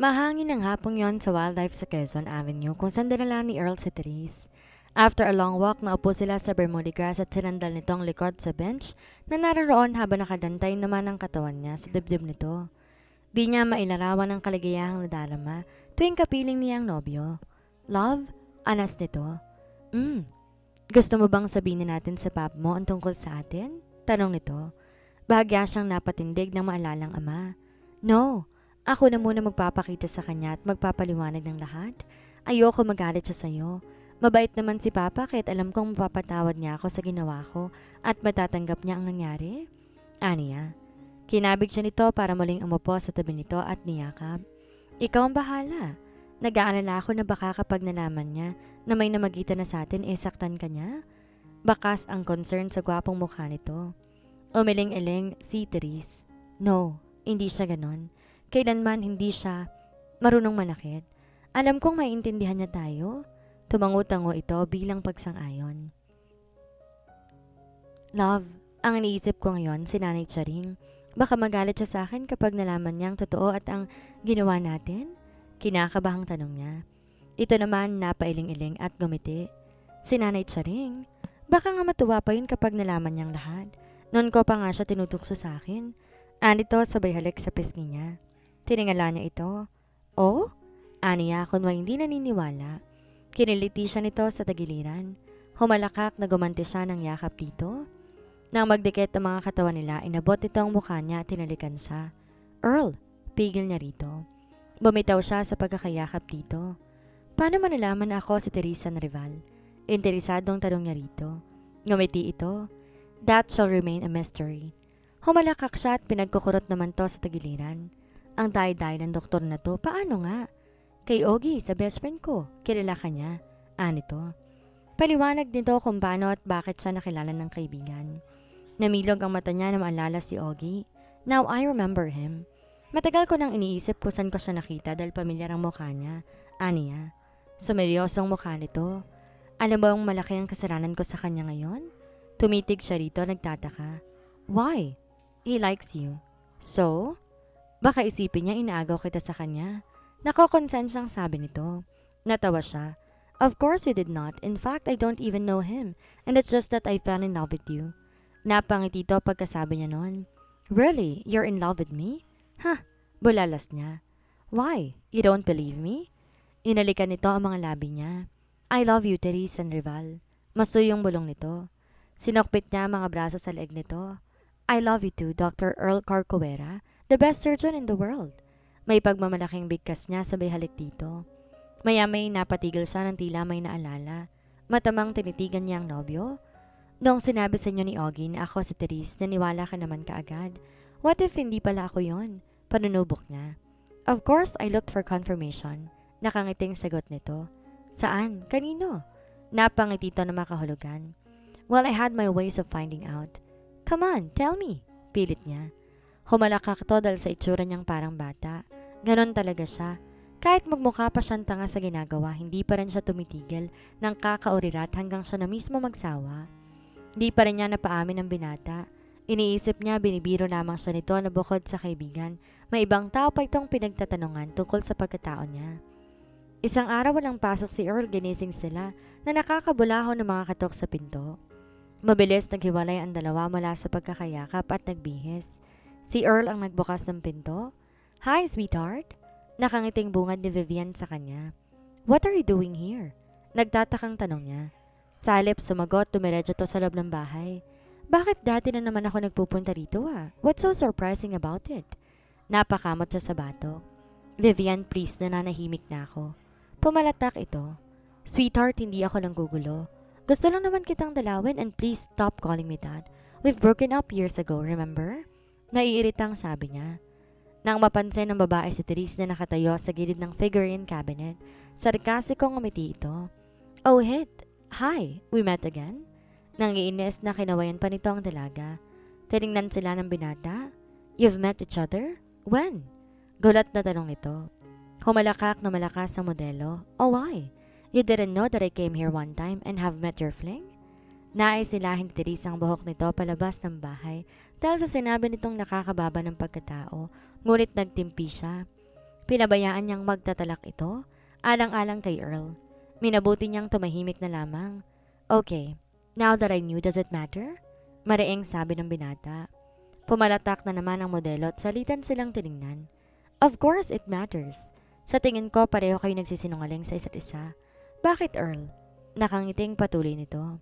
Mahangin ang hapong yon sa wildlife sa Quezon Avenue kung saan dinala ni Earl si Therese. After a long walk, naupo sila sa Bermuda grass at sinandal nitong likod sa bench na naroon habang nakadantay naman ang katawan niya sa dibdib nito. Di niya mailarawan ang kaligayahang nadarama tuwing kapiling niya ang nobyo. Love? Anas nito. Gusto mo bang sabihin natin sa pap mo ang tungkol sa atin? Tanong nito. Bahagya siyang napatindig ng maalalang ama. No, ako na muna magpapakita sa kanya at magpapaliwanag ng lahat. Ayoko magalit siya sa'yo. Mabait naman si Papa kahit alam kong mapapatawad niya ako sa ginawa ko at matatanggap niya ang nangyari. Aniya. Kinabig siya nito para muling umupo sa tabi nito at niyakap. Ikaw ang bahala. Nag-aalala ako na baka kapag nalaman niya na may namagitan na sa atin, saktan ka niya. Bakas ang concern sa gwapong mukha nito. Umiling-iling si Therese. No, hindi siya ganon. Kailanman hindi siya marunong manakit. Alam kong maiintindihan niya tayo. Tumango-tango ito bilang pagsang-ayon. Love, ang iniisip ko ngayon si Nanay Charing. Baka magalit siya sa akin kapag nalaman niya ang totoo at ang ginawa natin? Kinakabahang tanong niya. Ito naman napailing-iling at gumiti. Si Nanay Charing, baka nga matuwa pa yun kapag nalaman niyang lahat. Noon ko pa nga siya tinutukso sa akin. Anito sabay halik sa pisngi niya. Tiningala niya ito. Oh? Aniya kung hindi naniniwala. Kiniliti siya nito sa tagiliran. Humalakak na gumanti siya ng yakap dito. Nang magdikit ang mga katawan nila, inabot ito ang mukha niya at tinalikan siya. Earl, pigil niya rito. Bumitaw siya sa pagkakayakap dito. Paano manalaman na ako si Teresa na rival? Interesadong tanong niya rito. Ngumiti ito. That shall remain a mystery. Humalakak siya at pinagkukurot naman to sa tagiliran. Ang day-day ng doktor na to, paano nga? Kay Ogie, sa best friend ko. Kilala ka niya. Anito. Paliwanag nito kung paano at bakit siya nakilala ng kaibigan. Namilog ang mata niya na maalala si Ogie. Now I remember him. Matagal ko nang iniisip kung saan ko siya nakita dahil pamilyar ang mukha niya. Aniya. Sumeryosong mukha nito. Alam mo ang malaki ang kasalanan ko sa kanya ngayon? Tumitig siya rito, nagtataka. Why? He likes you. So? Baka isipin niya inaagaw kita sa kanya. Nakokonsensyang sabi nito. Natawa siya. Of course you did not. In fact, I don't even know him. And it's just that I fell in love with you. Napangiti ito pagkasabi niya noon. Really? You're in love with me? Huh? Bulalas niya. Why? You don't believe me? Inalikan nito ang mga labi niya. I love you, Therese Sanrival. Masuyong bulong nito. Sinokpit niya ang mga braso sa leeg nito. I love you too, Dr. Earl Corcuera, the best surgeon in the world. May pagmamalaking bigkas niya sabay halik dito. Maya-may napatigil siya ng tila may naalala. Matamang tinitigan niya ang nobyo. Noong sinabi sa inyo ni Ogie na ako si Therese, naniwala ka naman kaagad. What if hindi pala ako yon? Panunubok niya. Of course, I looked for confirmation. Nakangiting sagot nito. Saan? Kanino? Napangiti ito na makahulugan. Well, I had my ways of finding out. Come on, tell me. Pilit niya. Humalakak to dahil sa itsura niyang parang bata. Ganon talaga siya. Kahit magmukha pa siyang tanga sa ginagawa, hindi pa rin siya tumitigil ng kakaurirat hanggang siya na mismo magsawa. Hindi pa rin niya napaamin ang binata. Iniisip niya binibiro lamang siya nito na bukod sa kaibigan, may ibang tao pa itong pinagtatanungan tungkol sa pagkatao niya. Isang araw walang pasok si Earl, ginising sila na nakakabulaho ng mga katok sa pinto. Mabilis naghiwalay ang dalawa mula sa pagkakayakap at nagbihis. Si Earl ang nagbukas ng pinto. Hi, sweetheart. Nakangiting bungad ni Vivian sa kanya. What are you doing here? Nagtatakang tanong niya. Sa halip sumagot, tumiredyo to sa loob ng bahay. Bakit dati na naman ako nagpupunta rito What's so surprising about it? Napakamot siya sa batok. Vivian, please, nananahimik na ako. Pumalatak ito. Sweetheart, hindi ako nanggugulo. Gusto lang naman kitang dalawin and please stop calling me that. We've broken up years ago, remember? Naiiritang sabi niya. Nang mapansin ng babae si Therese na nakatayo sa gilid ng figurine cabinet, sarkasikong ngumiti ito. Oh, Hit. Hi, we met again? Nangiinis na kinawayan pa nito ang dalaga. Tiningnan sila ng binata. You've met each other? When? Gulat na tanong nito. Humalakak na malakas ang modelo. Oh, why? You didn't know that I came here one time and have met your fling? Naisilahin ni Therese ang buhok nito palabas ng bahay dahil sa sinabi nitong nakakababa ng pagkatao, ngunit nagtimpi siya. Pinabayaan niyang magtatalak ito, alang-alang kay Earl. Minabuti niyang tumahimik na lamang. Okay, now that I knew, does it matter? Mariing sabi ng binata. Pumalatak na naman ang modelo at salitan silang tiningnan. Of course it matters. Sa tingin ko pareho kayo nagsisinungaling sa isa't isa. Bakit Earl? Nakangiting patuloy nito.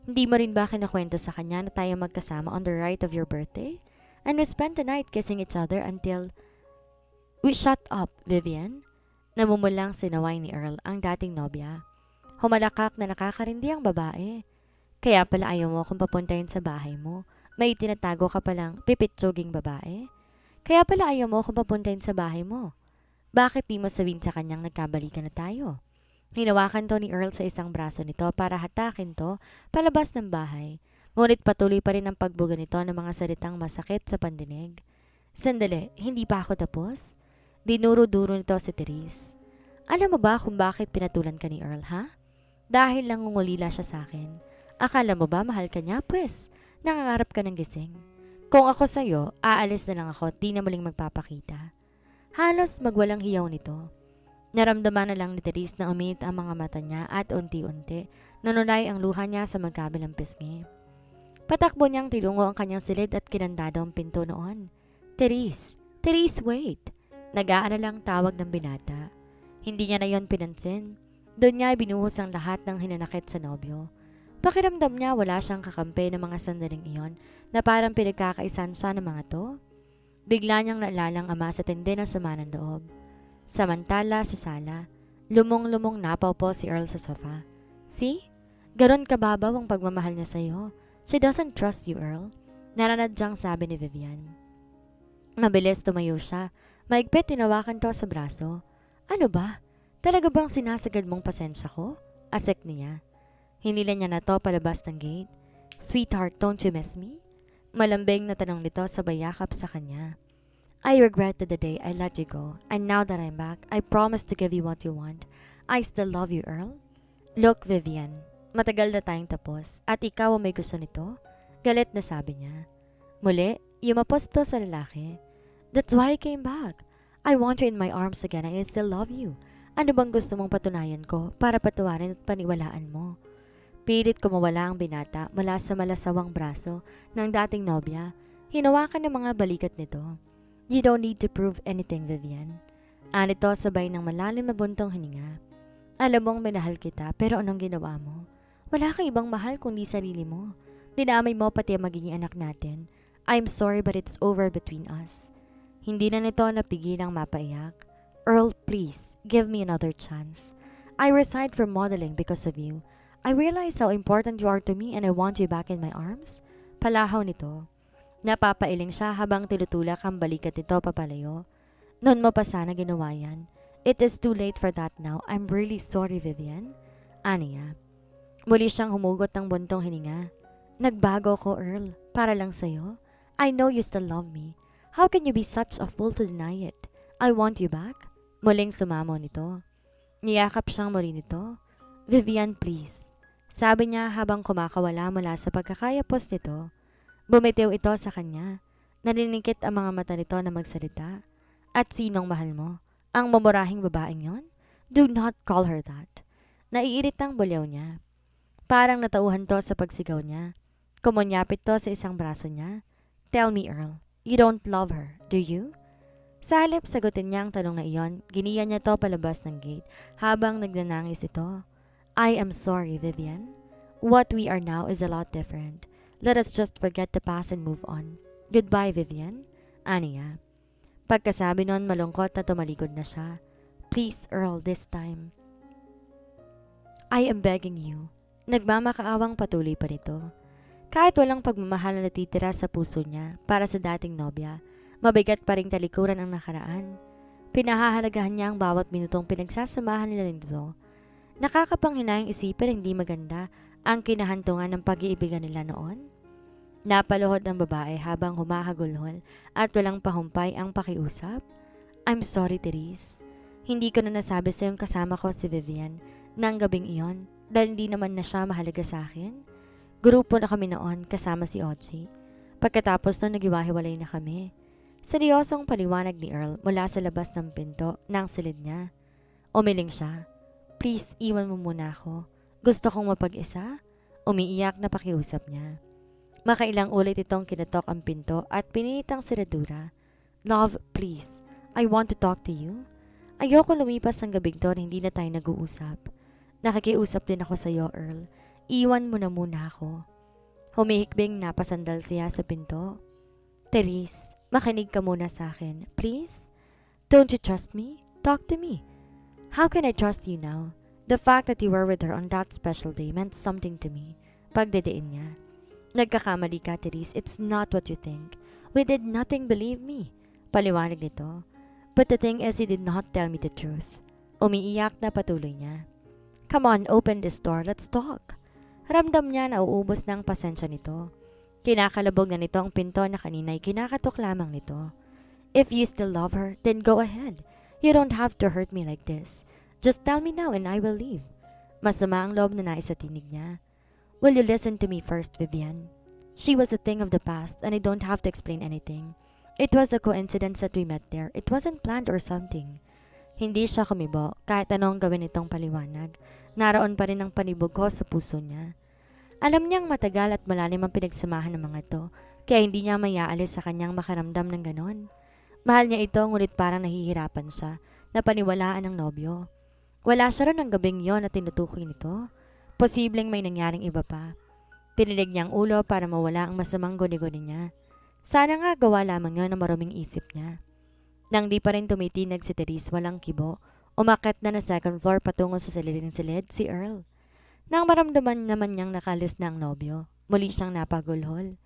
Hindi mo rin ba kinakwento sa kanya na tayo magkasama on the right of your birthday? And we spent the night kissing each other until... Shut up, Vivian. Namumulang sinaway ni Earl ang dating nobya. Humalakak na nakakarindi ang babae. Kaya pala ayaw mo kung papuntahin sa bahay mo. May tinatago ka palang pipitsuging babae. Kaya pala ayaw mo kung papuntahin sa bahay mo. Bakit di mo sabihin sa kanyang nagkabalikan na tayo? Hinawakan to ni Earl sa isang braso nito para hatakin to palabas ng bahay. Ngunit patuloy pa rin ang pagbuga nito ng mga salitang masakit sa pandinig. Sandali, hindi pa ako tapos? Dinuro-duro nito si Therese. Alam mo ba kung bakit pinatulan ka ni Earl, ha? Dahil lang ngungulila siya sa akin. Akala mo ba mahal ka niya? Pwes, nangangarap ka ng gising. Kung ako sa'yo, aalis na lang ako, di na muling magpapakita. Halos magwalang hiyaw nito. Naramdaman na lang ni Therese na uminit ang mga mata niya at unti-unti nanulay ang luha niya sa magkabilang pisngi. Patakbo niyang tilungo ang kanyang silid at kinandado ang pinto noon. Therese! Therese, wait! Nag-aalalang tawag ng binata. Hindi niya na yon pinansin. Doon niya binuhos ang lahat ng hinanakit sa nobyo. Pakiramdam niya wala siyang kakampi ng mga sandaling iyon na parang pinagkakaisan siya ng mga to. Bigla niyang naalalang ama sa tindi ng sama ng loob. Samantala sa sala, lumong-lumong napaw po si Earl sa sofa. See? Ganon kababaw ang pagmamahal niya sa'yo. She doesn't trust you, Earl. Naranadyang sabi ni Vivian. Mabilis tumayo siya. Maigpit tinawakan to sa braso. Ano ba? Talaga bang sinasagad mong pasensya ko? Asek niya. Hinila niya na to palabas ng gate. Sweetheart, don't you miss me? Malambing na tanong nito sa bayakap sa kanya. I regretted the day I let you go, and now that I'm back, I promise to give you what you want. I still love you, Earl. Look, Vivian, matagal na tayong tapos, at ikaw ang may gusto nito? Galit na sabi niya. Muli, yumapos to sa lalaki. That's why I came back. I want you in my arms again and I still love you. Ano bang gusto mong patunayan ko para patawarin at paniwalaan mo? Pilit kumawala ang binata mula sa malasawang braso ng dating nobya. Hinawakan ng mga balikat nito. You don't need to prove anything, Vivian. Anito sabay ng malalim na buntong hininga. Alam mong minahal kita pero anong ginawa mo? Wala kang ibang mahal kundi sarili mo. Dinamay mo pati ang magiging anak natin. I'm sorry but it's over between us. Hindi na nito napigilang mapaiyak. Earl, please, give me another chance. I resigned from modeling because of you. I realize how important you are to me and I want you back in my arms. Palahaw nito. Napapailing siya habang tinutulak ang balikat nito papalayo. Noon mo pa sana ginawa yan. It is too late for that now. I'm really sorry, Vivian. Aniya. Muli siyang humugot ng buntong hininga. Nagbago ko, Earl. Para lang sa'yo. I know you still love me. How can you be such a fool to deny it? I want you back. Muling sumamo nito. Niyakap siyang muli nito. Vivian, please. Sabi niya habang kumakawala mula sa pagkakayapos nito. Bumitiw ito sa kanya. Narinikit ang mga mata nito na magsalita. At sinong mahal mo? Ang mamurahing babaeng yon? Do not call her that. Naiirit ang bulyaw niya. Parang natauhan to sa pagsigaw niya. Kumunyapit to sa isang braso niya. Tell me, Earl, you don't love her, do you? Sa halip sagutin niya ang tanong na iyon, giniya niya to palabas ng gate habang nagnanangis ito. I am sorry, Vivian. What we are now is a lot different. Let us just forget the past and move on. Goodbye, Vivian. Aniya. Pagkasabi nun, malungkot na tumalikod na siya. Please, Earl, this time. I am begging you. Nagmamakaawang patuloy pa nito. Kahit walang pagmamahal na natitira sa puso niya para sa dating nobya, mabigat pa ring talikuran ang nakaraan. Pinahahalagahan niya ang bawat minutong pinagsasamahan nila nito. Nakakapanghinayang isipin hindi maganda ang kinahantungan ng pag-iibigan nila noon. Napaluhod ang babae habang humahagulhol at walang pahumpay ang pakiusap. I'm sorry, Therese. Hindi ko na nasabi sa iyong kasama ko si Vivian nang gabing iyon dahil hindi naman na siya mahalaga sa akin. Grupo na kami noon kasama si Ochi. Pagkatapos nun nagiwahiwalay na kami. Seryosong paliwanag ni Earl mula sa labas ng pinto ng silid niya. Umiling siya. Please, iwan mo muna ako. Gusto kong mapag-isa. Umiiyak na pakiusap niya. Makailang ulit itong kinatok ang pinto at pinitang siradura. Love, please. I want to talk to you. Ayoko lumipas ang gabing to na hindi na tayo nag-uusap. Nakikiusap din ako sa iyo, Earl. Iwan mo na muna ako. Humihikbing napasandal siya sa pinto. Therese, makinig ka muna sa akin, please. Don't you trust me? Talk to me. How can I trust you now? The fact that you were with her on that special day meant something to me. Pagdidiin niya. Nagkakamali ka, Therese. It's not what you think. We did nothing, believe me. Paliwanag nito. But the thing is, you did not tell me the truth. Umiiyak na patuloy niya. Come on, open this door. Let's talk. Ramdam niya na uubos ng pasensya nito. Kinakalabog na nito ang pinto na kanina'y kinakatok lamang nito. If you still love her, then go ahead. You don't have to hurt me like this. Just tell me now and I will leave. Masama ang loob na nais sa tinig niya. Will you listen to me first, Vivian? She was a thing of the past and I don't have to explain anything. It was a coincidence that we met there. It wasn't planned or something. Hindi siya kumibo kahit anong gawin itong paliwanag. Naroon pa rin ang panibog ko sa puso niya. Alam niyang matagal at malalim ang pinagsamahan ng mga to, kaya hindi niya mayaalis sa kanyang makaramdam ng ganon. Mahal niya ito ngunit parang nahihirapan siya na paniwalaan ng nobyo. Wala siya ron ang gabing yon na tinutukoy nito. Posibleng may nangyaring iba pa. Pinilig niyang ulo para mawala ang masamang guni-guni niya. Sana nga gawa lamang yon na maruming isip niya. Nang di pa rin tumitinag si Therese walang kibo, umakyat na second floor patungo sa silid si Earl. Nang maramdaman naman niyang nakalis na ang nobyo, muli siyang napagulhol.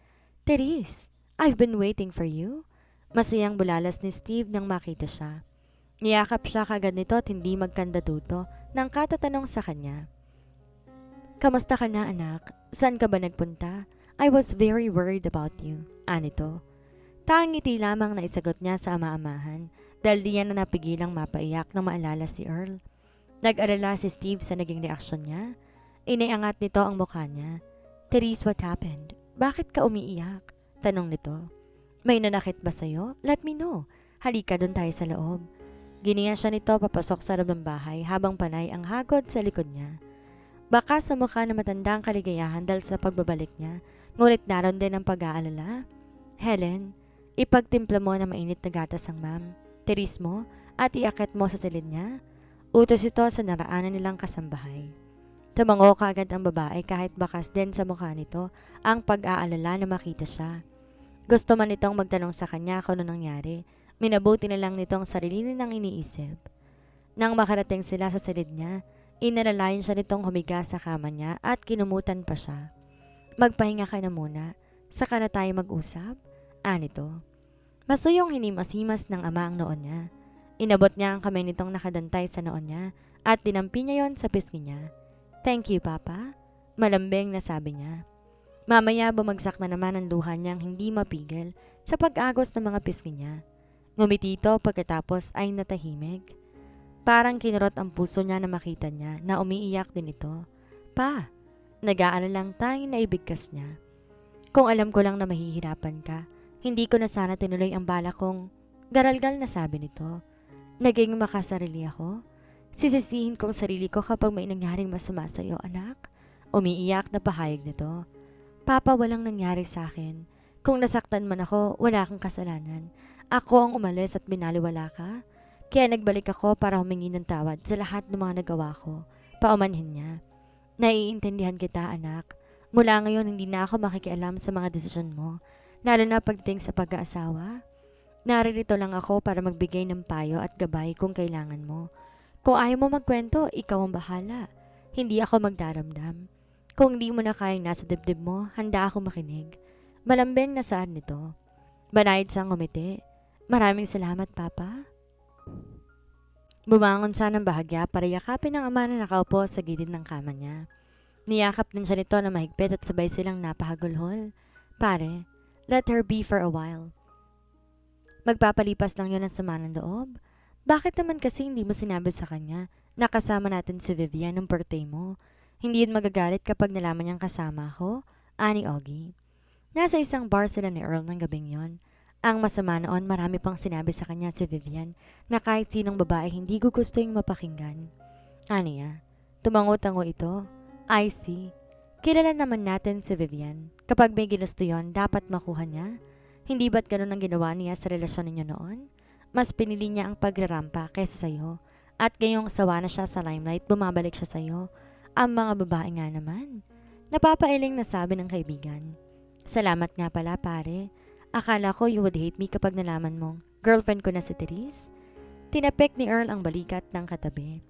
Therese, I've been waiting for you. Masayang bulalas ni Steve nang makita siya. Niyakap siya kagad nito at hindi magkandatuto nang katatanong sa kanya. Kamusta ka na, anak? Saan ka ba nagpunta? I was very worried about you. Anito. Tangiti lamang na isagot niya sa ama-amahan dahil di niya na napigilang mapaiyak nang maalala si Earl. Nag-alala si Steve sa naging reaksyon niya. Iniangat nito ang mukha niya. Therese, what happened? Bakit ka umiiyak? Tanong nito. May nanakit ba sa'yo? Let me know. Halika doon tayo sa loob. Giniya siya nito papasok sa loob ng bahay habang panay ang hagod sa likod niya. Baka sa mukha na matandang kaligayahan dahil sa pagbabalik niya, ngunit naroon din ang pag-aalala. Helen, ipagtimpla mo na mainit na gatas ang ma'am. Therese mo at iakyat mo sa silid niya. Utos ito sa naraanan nilang kasambahay. Tumango kaagad ang babae kahit bakas din sa mukha nito ang pag-aalala na makita siya. Gusto man itong magtanong sa kanya kung ano nangyari, minabuti na lang nitong sarili nang iniisip. Nang makarating sila sa silid niya, inalalayan siya nitong humiga sa kama niya at kinumutan pa siya. Magpahinga ka na muna, saka na tayo mag-usap? Anito. Masuyong hinimas-himas ng ama ang noon niya. Inabot niya ang kamay nitong nakadantay sa noon niya at dinampi niya yon sa pisngi niya. Thank you, Papa. Malambing na sabi niya. Mamaya bumagsak na naman ang luha niyang hindi mapigil sa pag-agos ng mga pisngi niya. Ngumiti ito pagkatapos ay natahimik. Parang kinurot ang puso niya na makita niya na umiiyak din ito. Pa, nag-aalalang tanging naibigkas niya. Kung alam ko lang na mahihirapan ka, hindi ko na sana tinuloy ang bala kong garalgal na sabi nito. Naging makasarili ako. Sisisihin kong sarili ko kapag may nangyaring masama sa iyo, anak. Umiiyak na pahayag nito. Papa, walang nangyari sa akin. Kung nasaktan man ako, wala kang kasalanan. Ako ang umalis at binaliwala ka. Kaya nagbalik ako para humingi ng tawad sa lahat ng mga nagawa ko. Paumanhin niya. Naiintindihan kita, anak. Mula ngayon, hindi na ako makikialam sa mga desisyon mo, lalo na pagdating sa pag-aasawa. Naririto lang ako para magbigay ng payo at gabay kung kailangan mo. Kung ayaw mo magkwento, ikaw ang bahala. Hindi ako magdaramdam. Kung hindi mo na kayang nasa dibdib mo, handa ako makinig. Malambing na saan nito. Banayad siyang ngumiti. Maraming salamat, Papa. Bumangon siya ng bahagya para yakapin ang ama na nakaupo sa gilid ng kama niya. Niyakap din siya nito na mahigpit at sabay silang napahagulhol. Pare, let her be for a while. Magpapalipas lang yun ang sama ng loob. Bakit naman kasi hindi mo sinabi sa kanya na kasama natin si Vivian ng birthday mo? Hindi yun magagalit kapag nalaman niyang kasama ako? Ani Ogie. Nasa isang bar sila ni Earl ng gabing yon. Ang masama noon, marami pang sinabi sa kanya si Vivian na kahit sinong babae hindi gugustuhin mapakinggan. Aniya, tumango-tango ito. I see. Kilala naman natin si Vivian. Kapag may ginusto yon, dapat makuha niya. Hindi ba't ganun ang ginawa niya sa relasyon ninyo noon? Mas pinili niya ang pagrarampa kaysa sa'yo. At ngayong sawa na siya sa limelight, bumabalik siya sa'yo. Ang mga babae nga naman. Napapailing na sabi ng kaibigan. Salamat nga pala pare. Akala ko you would hate me kapag nalaman mong girlfriend ko na si Therese. Tinapik ni Earl ang balikat ng katabi.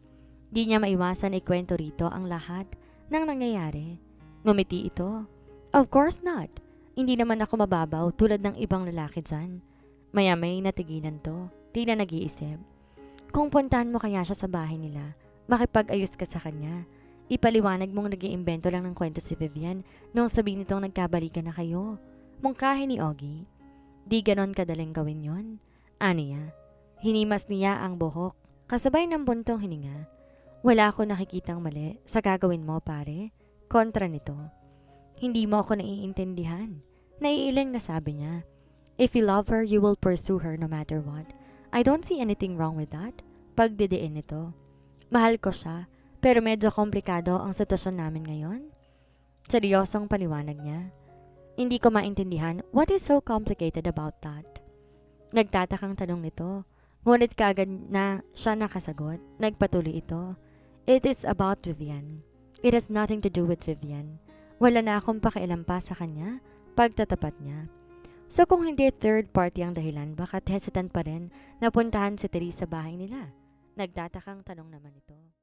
Di niya maiwasan ikwento rito ang lahat ng nangyayari. Ngumiti ito. Of course not. Hindi naman ako mababaw tulad ng ibang lalaki dyan. Maya-may natigilan to. Di na nag-iisip. Kung puntahan mo kaya siya sa bahay nila, makipag-ayos ka sa kanya. Ipaliwanag mong nag-iimbento lang ng kwento si Vivian nung sabihin nitong nagkabalikan na kayo. Mungkahi ni Ogie. Di ganon kadaling gawin yon. Aniya, hinimas niya ang buhok, kasabay ng buntong hininga. Wala ako nakikitang mali sa gagawin mo pare. Kontra nito. Hindi mo ako naiintindihan. Naiiling na sabi niya. If you love her, you will pursue her no matter what. I don't see anything wrong with that. Pagdidiin nito. Mahal ko siya, pero medyo komplikado ang sitwasyon namin ngayon. Seryosong paliwanag niya. Hindi ko maintindihan what is so complicated about that. Nagtatakang tanong nito. Ngunit kaagad na siya nakasagot. Nagpatuloy ito. It is about Vivian. It has nothing to do with Vivian. Wala na akong pakialam pa sa kanya, pagtatapat niya. So kung hindi third party ang dahilan, bakit hesitant pa rin na puntahan si Therese sa bahay nila? Nagtatakang tanong naman ito.